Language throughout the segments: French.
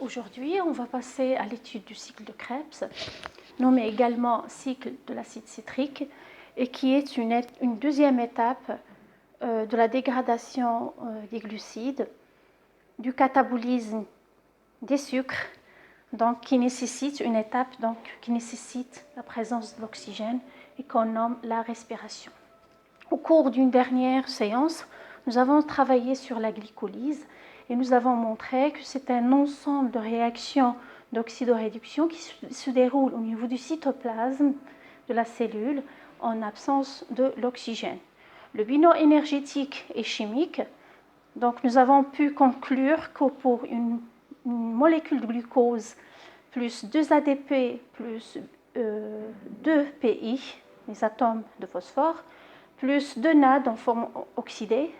Aujourd'hui, on va passer à l'étude du cycle de Krebs, nommé également cycle de l'acide citrique, et qui est une deuxième étape de la dégradation des glucides, du catabolisme des sucres, donc qui nécessite une étape qui nécessite la présence de l'oxygène et qu'on nomme la respiration. Au cours d'une dernière séance, nous avons travaillé sur la glycolyse et nous avons montré que c'est un ensemble de réactions d'oxydoréduction qui se déroulent au niveau du cytoplasme de la cellule en absence de l'oxygène. Le bilan énergétique et chimique, donc nous avons pu conclure que pour une molécule de glucose plus 2 ADP plus 2 PI, les atomes de phosphore, plus 2 NAD en forme oxydée,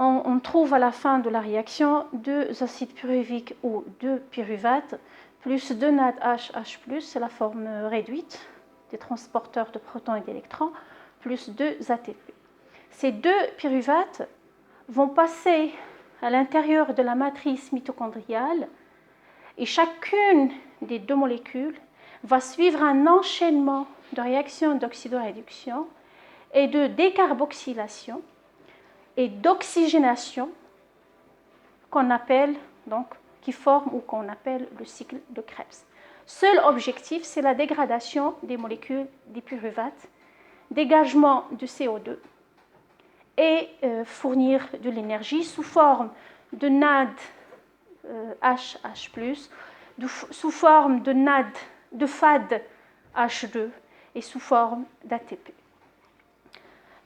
on trouve à la fin de la réaction 2 acides pyruviques ou 2 pyruvates, plus 2 NADH+, c'est la forme réduite des transporteurs de protons et d'électrons, plus 2 ATP. Ces 2 pyruvates vont passer à l'intérieur de la matrice mitochondriale et chacune des 2 molécules va suivre un enchaînement de réactions d'oxydoréduction et de décarboxylation et d'oxygénation qui forme ou qu'on appelle le cycle de Krebs. Seul objectif, c'est la dégradation des molécules des pyruvates, dégagement de CO2 et fournir de l'énergie sous forme de NADH+, sous forme de FADH2 et sous forme d'ATP.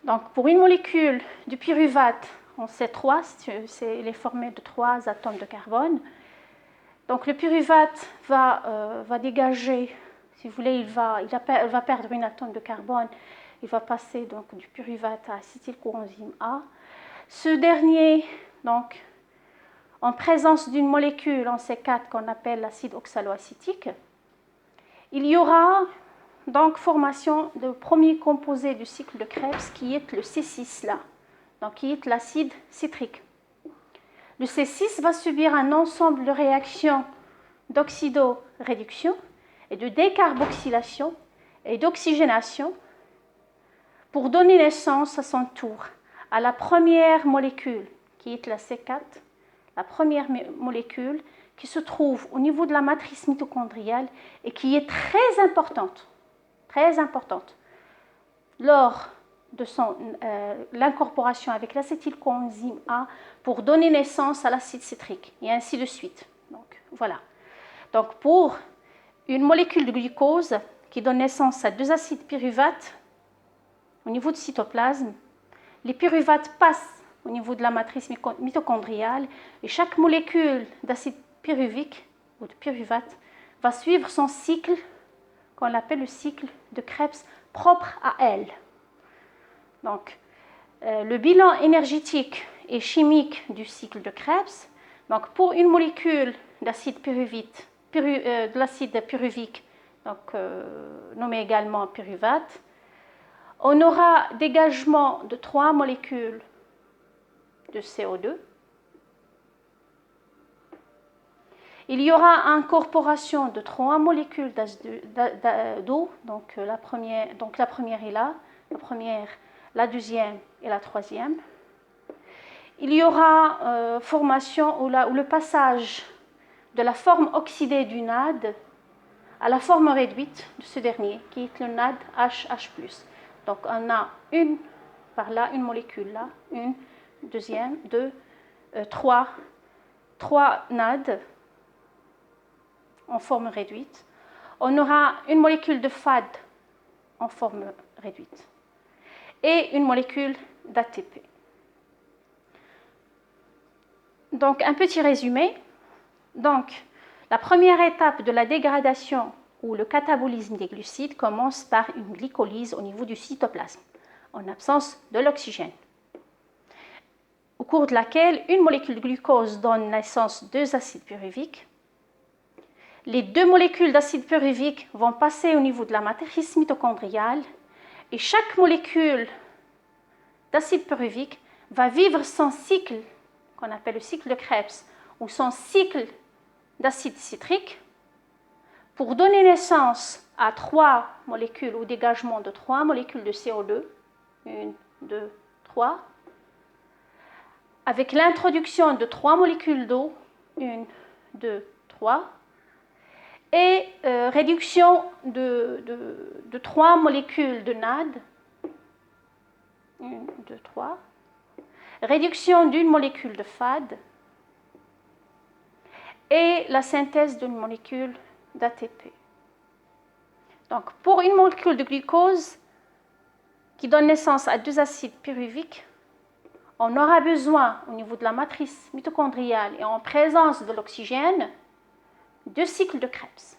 Donc, pour une molécule de pyruvate en C3, elle est formée de 3 atomes de carbone. Donc, le pyruvate va dégager, si vous voulez, il va perdre un atome de carbone. Il va passer donc du pyruvate à acétylcoenzyme A. Ce dernier, donc, en présence d'une molécule en C4 qu'on appelle l'acide oxaloacétique, il y aura donc formation du premier composé du cycle de Krebs qui est le C6 là, donc qui est l'acide citrique. Le C6 va subir un ensemble de réactions d'oxydoréduction et de décarboxylation et d'oxygénation pour donner naissance à son tour à la première molécule qui est la C4, la première molécule qui se trouve au niveau de la matrice mitochondriale et qui est très importante lors de l'incorporation avec l'acétylcoenzyme A pour donner naissance à l'acide citrique et ainsi de suite. Donc, voilà. Donc, pour une molécule de glucose qui donne naissance à 2 acides pyruvates au niveau du cytoplasme, les pyruvates passent au niveau de la matrice mitochondriale et chaque molécule d'acide pyruvique ou de pyruvate va suivre son cycle qu'on appelle le cycle de Krebs propre à elle. Donc, le bilan énergétique et chimique du cycle de Krebs, donc pour une molécule d'acide de l'acide pyruvique, donc, nommé également pyruvate, on aura dégagement de 3 molécules de CO2. Il y aura incorporation de 3 molécules d'eau, donc la première est là, la deuxième et la troisième. Il y aura formation ou le passage de la forme oxydée du NAD à la forme réduite de ce dernier, qui est le NADH+. Donc on a une molécule là, une, deuxième, 2, 3 NAD en forme réduite. On aura une molécule de FAD en forme réduite et une molécule d'ATP. Donc, un petit résumé. Donc, la première étape de la dégradation ou le catabolisme des glucides commence par une glycolyse au niveau du cytoplasme, en absence de l'oxygène, au cours de laquelle une molécule de glucose donne naissance à 2 acides pyruviques. Les 2 molécules d'acide pyruvique vont passer au niveau de la matrice mitochondriale et chaque molécule d'acide pyruvique va vivre son cycle, qu'on appelle le cycle de Krebs, ou son cycle d'acide citrique pour donner naissance à 3 molécules ou dégagement de 3 molécules de CO2, 1, 2, 3, avec l'introduction de 3 molécules d'eau, 1, 2, 3, et réduction de 3 molécules de NAD, 1, 2, 3, réduction d'une molécule de FAD et la synthèse d'une molécule d'ATP. Donc, pour une molécule de glucose qui donne naissance à 2 acides pyruviques, on aura besoin, au niveau de la matrice mitochondriale et en présence de l'oxygène, 2 cycles de Krebs.